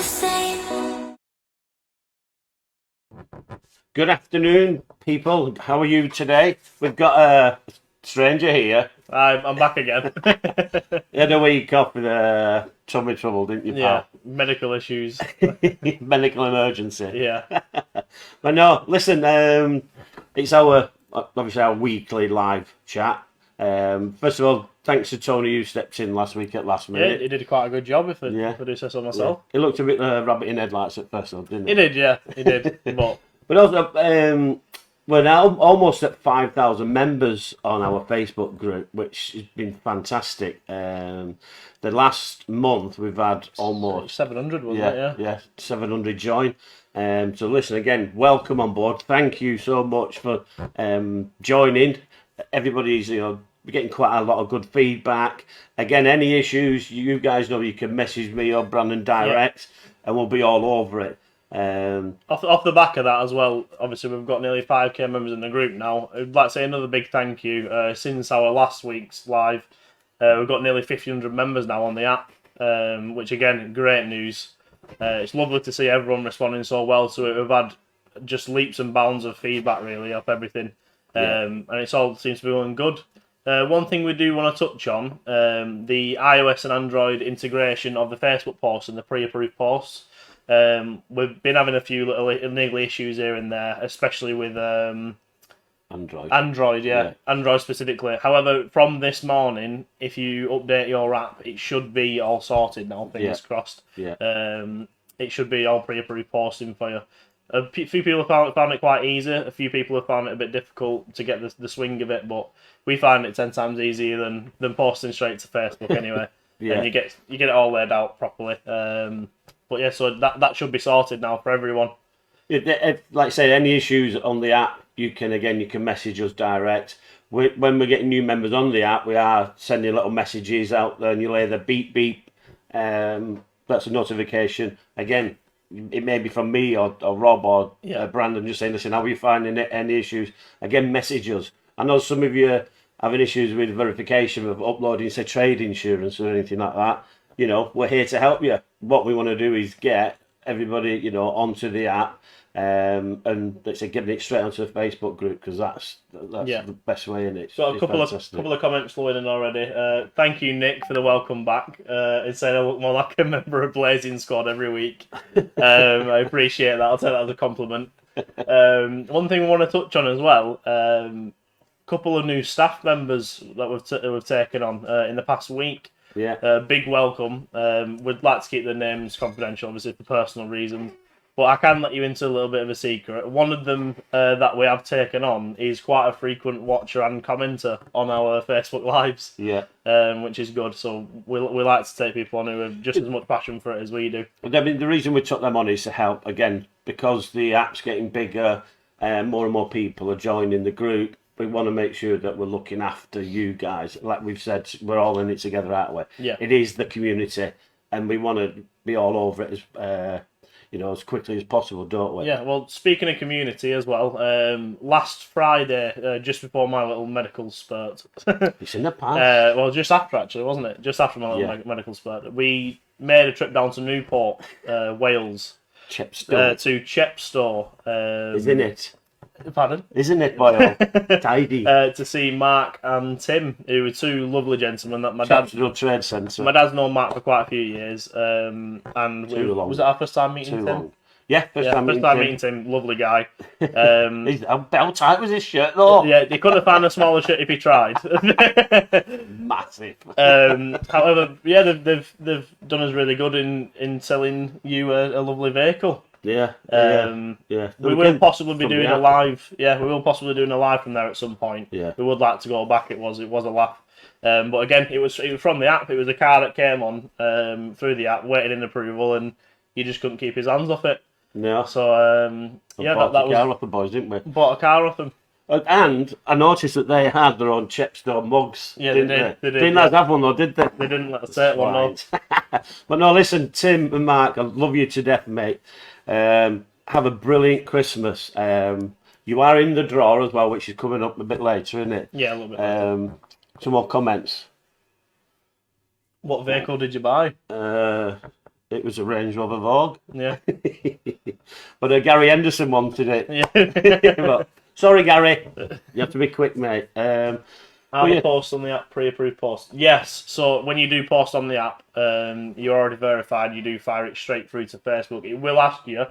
same. Good afternoon, people. How are you today? We've got a stranger here. I'm back again. You had a week off with tummy trouble, didn't you, Yeah, pal? medical issues. Medical emergency. Yeah. But no, listen, it's obviously our weekly live chat. First of all, thanks to Tony who stepped in last week at last Yeah, minute. he did quite a good job, if I do say so myself. It looked a bit rabbit in headlights at first, though, didn't He it? did, yeah, he did. But also, we're now almost at 5,000 members on our Facebook group, which has been fantastic. The last month we've had almost 700, wasn't it? yeah, 700 join. So listen, again, welcome on board. Thank you so much for joining. Everybody's, we're getting quite a lot of good feedback. Again, any issues, you guys know you can message me or Brandon direct, and we'll be all over it. Off the back of that as well, obviously we've got nearly 5k members in the group now. I'd like to say another big thank you. Since our last week's live, we've got nearly 1,500 members now on the app, which again, great news. It's lovely to see everyone responding so well to it. We've had just leaps and bounds of feedback really off everything, and it's all seems to be going good. One thing we do want to touch on, the iOS and Android integration of the Facebook posts and the pre-approved posts. We've been having a few little niggly issues here and there, especially with Android. Android specifically. However, from this morning, if you update your app, it should be all sorted now. Fingers crossed. Yeah. It should be all pre-approved posting for you. A few people have found it quite easy. A few people have found it a bit difficult to get the swing of it, but we find it 10 times easier than posting straight to Facebook anyway. And you get it all laid out properly. But yeah, so that should be sorted now for everyone. Like I say, any issues on the app, you can message us direct. When we're getting new members on the app, we are sending little messages out there, and you'll hear the beep beep. That's a notification. Again, it may be from me or Rob or Brandon just saying, listen, how are you finding it? Any issues? Again, message us. I know some of you are having issues with verification of uploading, say, trade insurance or anything like that. We're here to help you. What we want to do is get everybody, onto the app, and let's say getting it straight onto the Facebook group, because that's the best way in it. Got a couple of comments flowing in already. Thank you, Nick, for the welcome back. It said I look more like a member of Blazing Squad every week. I appreciate that. I'll take that as a compliment. One thing we want to touch on as well. Couple of new staff members that we've taken on in the past week. Yeah. Big welcome. We'd like to keep their names confidential, obviously, for personal reasons. But I can let you into a little bit of a secret. One of them that we have taken on is quite a frequent watcher and commenter on our Facebook Lives. Yeah. Which is good. So we like to take people on who have just as much passion for it as we do. I mean, the reason we took them on is to help, again, because the app's getting bigger, more and more people are joining the group. We want to make sure that we're looking after you guys. Like we've said, we're all in it together, aren't we? Yeah. It is the community, and we want to be all over it as quickly as possible, don't we? Yeah, well, speaking of community as well, last Friday, just before my little medical spurt. It's in the past. Well, just after, actually, wasn't it? Just after my little medical spurt. We made a trip down to Newport, Wales. Chepstow. To Chepstow. Isn't it? Pardon? Isn't it, boy? Tidy. To see Mark and Tim, who were two lovely gentlemen that my dad. Trade Centre. My dad's known Mark for quite a few years, and was it our first time meeting Tim? Yeah, first time meeting Tim. Lovely guy. How tight was his shirt though? Yeah, he couldn't have found a smaller shirt if he tried. Massive. However, they've done us really good in selling you a lovely vehicle. Yeah. We will possibly be doing a live. Yeah, we will possibly be doing a live from there at some point. Yeah. We would like to go back. It was a laugh. But again, it was from the app. It was a car that came on through the app, waiting in approval, and he just couldn't keep his hands off it. No. So that was. Bought a car off the boys, didn't we? Bought a car off them. And I noticed that they had their own Chepstow mugs. Yeah, didn't they did. Didn't let us have one though, did they? They didn't let us take one. No. But no, listen, Tim and Mark, I love you to death, mate. Have a brilliant Christmas. You are in the draw as well, which is coming up a bit later, isn't it? Yeah, a little bit later. Some more comments. What vehicle did you buy? It was a Range Rover Vogue. Yeah. But Gary Henderson wanted it. Yeah. But, sorry, Gary. You have to be quick, mate. Have a post on the app, pre-approved post. Yes, so when you do post on the app, you're already verified, you do fire it straight through to Facebook. It will ask you,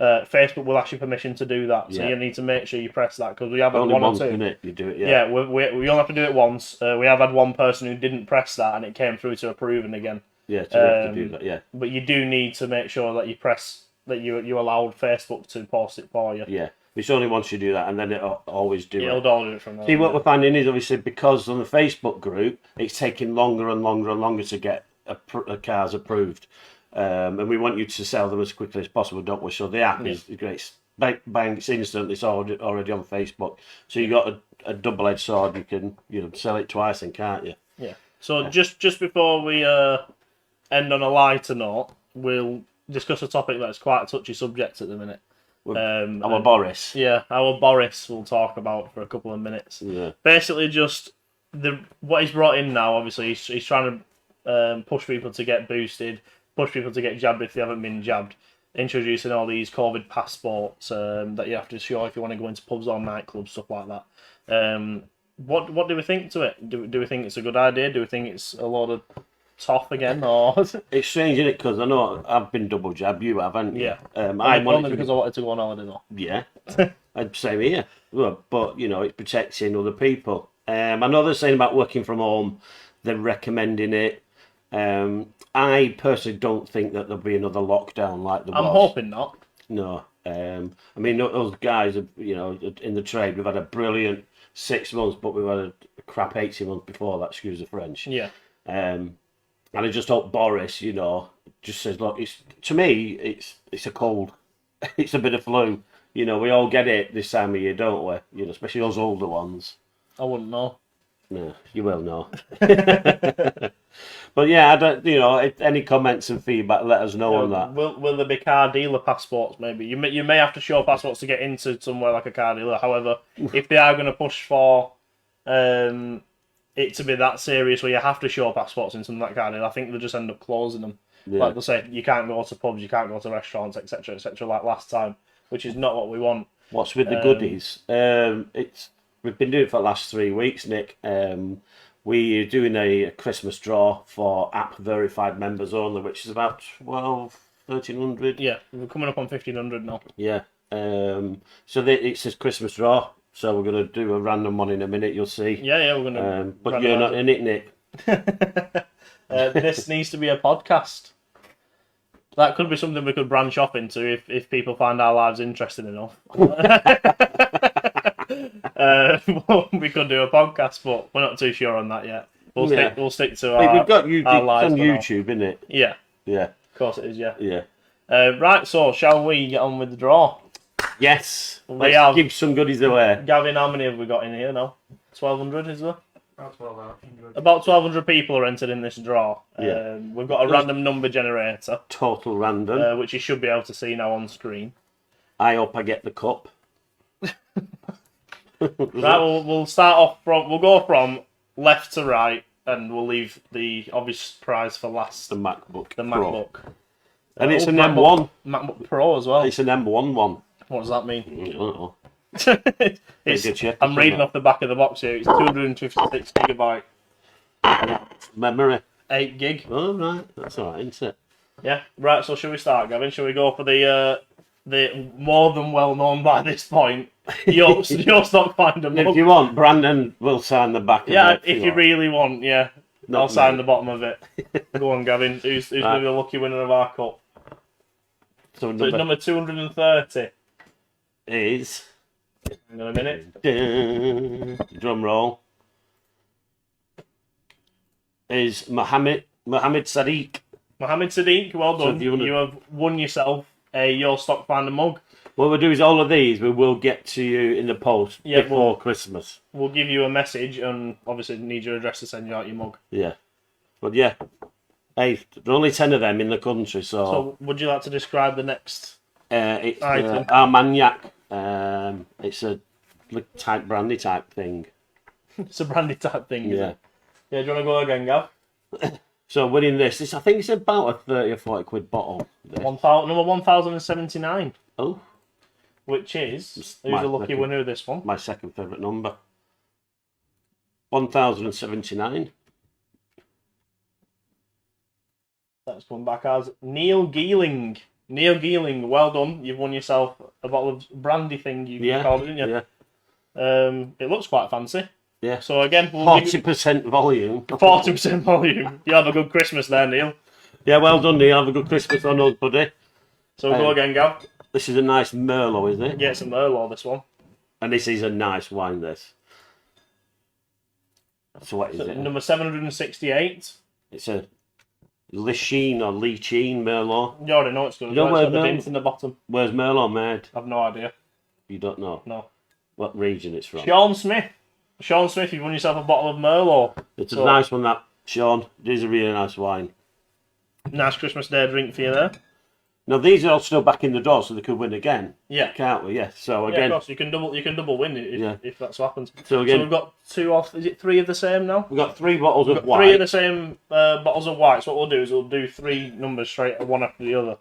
Facebook will ask you permission to do that, so you need to make sure you press that, because we have had only one once, or two. Minute, you do it, Yeah, we only have to do it once. We have had one person who didn't press that, and it came through to approving again. Yeah, so we have to do that, yeah. But you do need to make sure that you press, that you allowed Facebook to post it for you. Yeah. It's only once you do that, and then it'll always do It'll it. do it from there. See, what we're finding is, obviously, because on the Facebook group, it's taking longer and longer and longer to get cars approved. And we want you to sell them as quickly as possible, don't we? So the app is great. Bang, it's instant. It's already on Facebook. So you got a double-edged sword. You can sell it twice, then, can't you? Yeah. So just before we end on a lighter note, we'll discuss a topic that's quite a touchy subject at the minute. Our Boris. Yeah, our Boris we'll talk about for a couple of minutes. Yeah. Basically, just what he's brought in now. Obviously, he's trying to push people to get boosted, push people to get jabbed if they haven't been jabbed. Introducing all these COVID passports that you have to show if you want to go into pubs or nightclubs, stuff like that. What do we think to it? Do we think it's a good idea? Do we think it's a lot of tough again, or It's strange, isn't it? Because I know I've been double jabbed. You haven't. yeah? I only because I wanted to go on holiday though. Yeah, same here. Well, but it's protecting other people. I know they're saying about working from home. They're recommending it. I personally don't think that there'll be another lockdown like there was. I'm hoping not. No. I mean, those guys, in the trade, we've had a brilliant 6 months, but we've had a crap 18 months before that, excuse the French. Yeah. And I just hope Boris, just says, look, to me, it's a cold. It's a bit of flu. We all get it this time of year, don't we? Especially those older ones. I wouldn't know. No, you will know. But yeah, I don't. If any comments and feedback, let us know on that. Will there be car dealer passports? Maybe you may have to show passports to get into somewhere like a car dealer. However, if they are going to push for it to be that serious where you have to show passports in something like car dealer, I think they'll just end up closing them. Yeah. Like they'll say, you can't go to pubs, you can't go to restaurants, etc., etc., like last time, which is not what we want. What's with the goodies? We've been doing it for the last 3 weeks, Nick. We're doing a Christmas draw for app verified members only, which is about 1,300. Yeah, we're coming up on 1,500 now. Yeah. So it says Christmas draw. So we're going to do a random one in a minute, you'll see. Yeah, we're going to... but you're not in it, Nick. This needs to be a podcast. That could be something we could branch off into if people find our lives interesting enough. We could do a podcast, but we're not too sure on that yet. We'll stick to our we've got you our lives on YouTube, isn't it? Yeah. Yeah. Of course it is, yeah. Yeah. Right, so shall we get on with the draw? Yes. Let's give some goodies away. Gavin, how many have we got in here now? 1,200, is there? About 1,200. About 1,200 people are entered in this draw. Yeah. We've got a random number generator. Total random. Which you should be able to see now on screen. I hope I get the cup. Right, we'll start off from... We'll go from left to right, and we'll leave the obvious prize for last. The MacBook. The MacBook. Pro. And it's an M1. MacBook Pro as well. It's an M1 one. What does that mean? I don't know. I'm reading off the back of the box here. It's 256 gigabyte. Memory. 8 gig. Oh, right. That's all right, isn't it? Yeah. Right, so shall we start, Gavin? Shall we go for the more than well-known by this point, your stock finder mug? If you want, Brandon will sign the back of it. Yeah, if you really want, yeah. Not I'll sign me. the bottom of it. Go on, Gavin. Who's going to be the lucky winner of our cup? So So it's number 230. is... Hang on a minute. Drum roll. Is Mohammed Sadiq. Mohammed Sadiq, well So done. do You have won yourself a Your Stock Finder mug. What we'll do is all of these we will get to you in the post before Christmas. We'll give you a message and obviously need your address to send you out your mug. Yeah. But yeah. Hey, there are only 10 of them in the country, So would you like to describe the next it's item? Armagnac. It's a brandy type thing. It's a brandy type thing, is Yeah. it? Yeah, do you want to go again, Gav? So winning this, I think it's about a 30 or 40 quid bottle. This. Number 1079. Oh. Which is, who's the lucky winner of this one? My second favourite number. 1079. That's come back as Neil Geeling. Neil Geeling, well done. You've won yourself a bottle of brandy thing you called it, didn't you? Yeah. It looks quite fancy. Yeah. So again, 40% volume. 40% volume. You have a good Christmas there, Neil. Yeah, well done, Neil. Have a good Christmas on us, buddy. So go again, Gav. This is a nice Merlot, isn't it? Yeah, it's a Merlot, this one. And this is a nice wine, this. So what is it? Number 768. It's a Lichine or Lichine Merlot. You already know it's good. You know it's got the bins in the bottom. Where's Merlot made? I've no idea. You don't know? No. What region it's from? Sean Smith. Sean Smith, you've won yourself a bottle of Merlot. It's a nice one, that, Sean. It is a really nice wine. Nice Christmas Day drink for you there. Now these are all still back in the door, so they could win again. Yeah, can't we? Yeah. So again, of course you can double win if that's what happens. So again, we've got three of the same now. We've got 3 bottles of white. 3 of the same bottles of white. So what we'll do is we'll do 3 numbers straight, one after the other.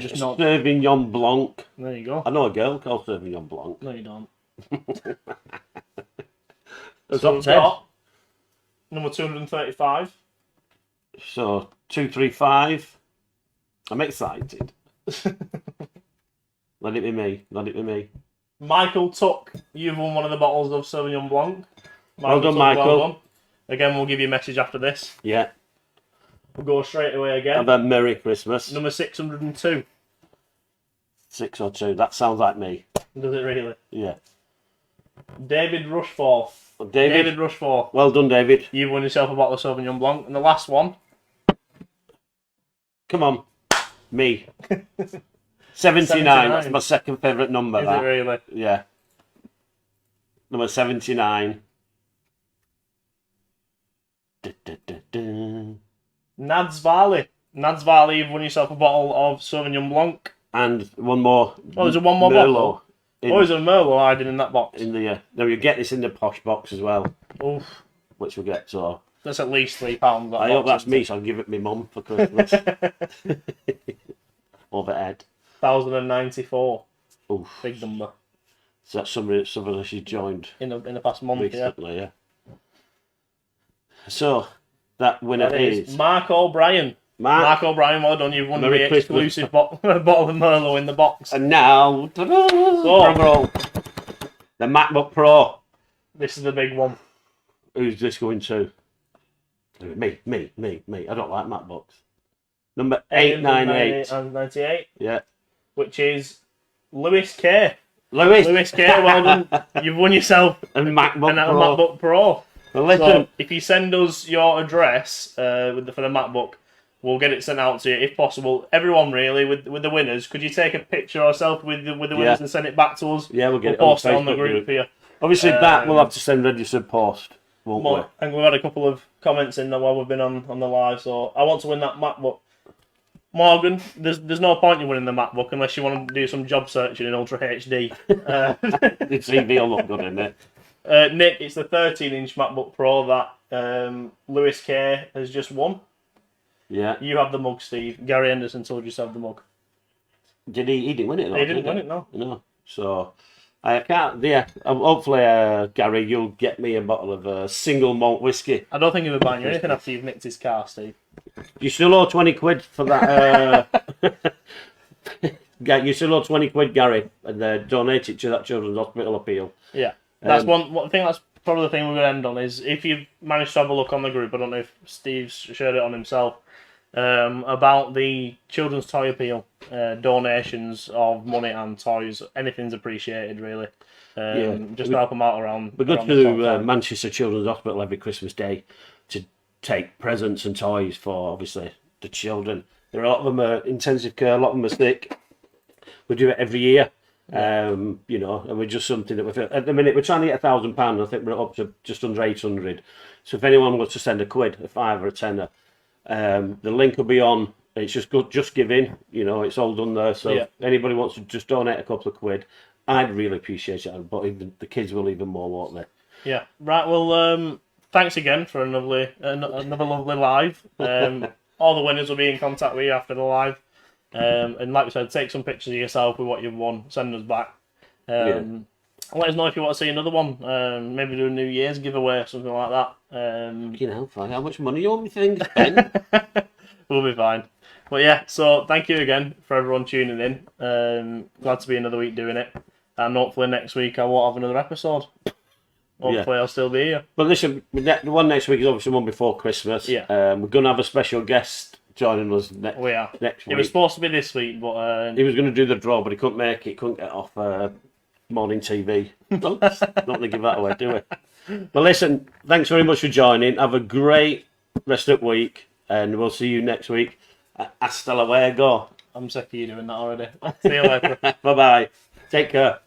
Just Sauvignon Blanc. There you go. I know a girl called Sauvignon Blanc. No, you don't. So we've got number 235. So 235. I'm excited. Let it be me. Let it be me. Michael Tuck, you've won one of the bottles of Sauvignon Blanc. Well done, Michael. Well done. Again, we'll give you a message after this. Yeah. We'll go straight away again. Have a Merry Christmas. Number 602. 602. That sounds like me. Does it really? Yeah. David Rushforth. David Rushforth. Well done, David. You've won yourself a bottle of Sauvignon Blanc. And the last one. Come on. Me. 79. That's my second favourite number. Is it really? Yeah. Number 79. Nads Varley. Nads Varley, you've won yourself a bottle of Sauvignon Blanc. And one more. Oh, there's one more Merlot. bottle. There's a Merlot hiding in that box. Now you get this in the posh box as well. Oof. Which we'll get, so. That's at least £3. I hope that's me, so I'll give it my mum for Christmas. Overhead. 1,094. Oof. Big number. So that's somebody she's joined In the past month, recently, yeah. So, that winner is Mark O'Brien. Mark O'Brien, well done. You've won the exclusive bottle of Merlot in the box. And now, the MacBook Pro. This is the big one. Who's this going to? Me. I don't like MacBooks. Number 898. 98. Yeah. Which is Lewis K. Lewis K, well done. You've won yourself a MacBook Pro. MacBook Pro. Well, listen. So if you send us your address for the MacBook, we'll get it sent out to you if possible. Everyone really with the winners. Could you take a picture or selfie with the winners and send it back to us? Yeah, we'll get it post it on the group here. Obviously, that we'll have to send registered post, won't we? And we've had a couple of comments in there while we've been on the live. So I want to win that MacBook. Morgan, there's no point in winning the MacBook unless you want to do some job searching in Ultra HD. The TV will look good, isn't it? Nick, it's the 13-inch MacBook Pro that Lewis K has just won. Yeah. You have the mug, Steve. Gary Henderson told you to have the mug. Did he? He didn't win it, though. He didn't win it, no. No. So, I can't. Yeah. Hopefully, Gary, you'll get me a bottle of single malt whiskey. I don't think he'll be buying you anything after you've nicked his car, Steve. You still owe 20 quid for that. You still owe 20 quid, Gary, and donate it to that children's hospital appeal. Yeah. That's one thing. That's probably the thing we're going to end on is if you've managed to have a look on the group. I don't know if Steve's shared it on himself. About the children's toy appeal, donations of money and toys, anything's appreciated really. Just to help them out around. We go to Manchester Children's Hospital every Christmas Day to take presents and toys for obviously the children. There are a lot of them are intensive care, a lot of them are sick. We do it every year, and we're just something that we feel at the minute we're trying to get £1,000. I think we're up to just under 800. So if anyone wants to send a quid, a £5 or a tenner. The link will be on. It's just good. Just give in. It's all done there. So if anybody wants to just donate a couple of quid, I'd really appreciate it. But even the kids will even more, won't they? Yeah. Right. Well, thanks again for another lovely live. All the winners will be in contact with you after the live. And like we said, take some pictures of yourself with what you've won. Send us back. And let us know if you want to see another one. Maybe do a New Year's giveaway or something like that. How much money you want me to spend? We'll be fine. But yeah, so thank you again for everyone tuning in. Glad to be another week doing it. And hopefully next week I won't have another episode. Hopefully I'll still be here. But listen, the one next week is obviously one before Christmas. Yeah. We're going to have a special guest joining us next week. It was supposed to be this week, but... he was going to do the draw, but he couldn't make it. Couldn't get off morning TV. Don't want to give that away, do we? But listen, thanks very much for joining. Have a great rest of the week, and we'll see you next week. Hasta luego. I'm sick of you doing that already. See you later. Bye-bye. Take care.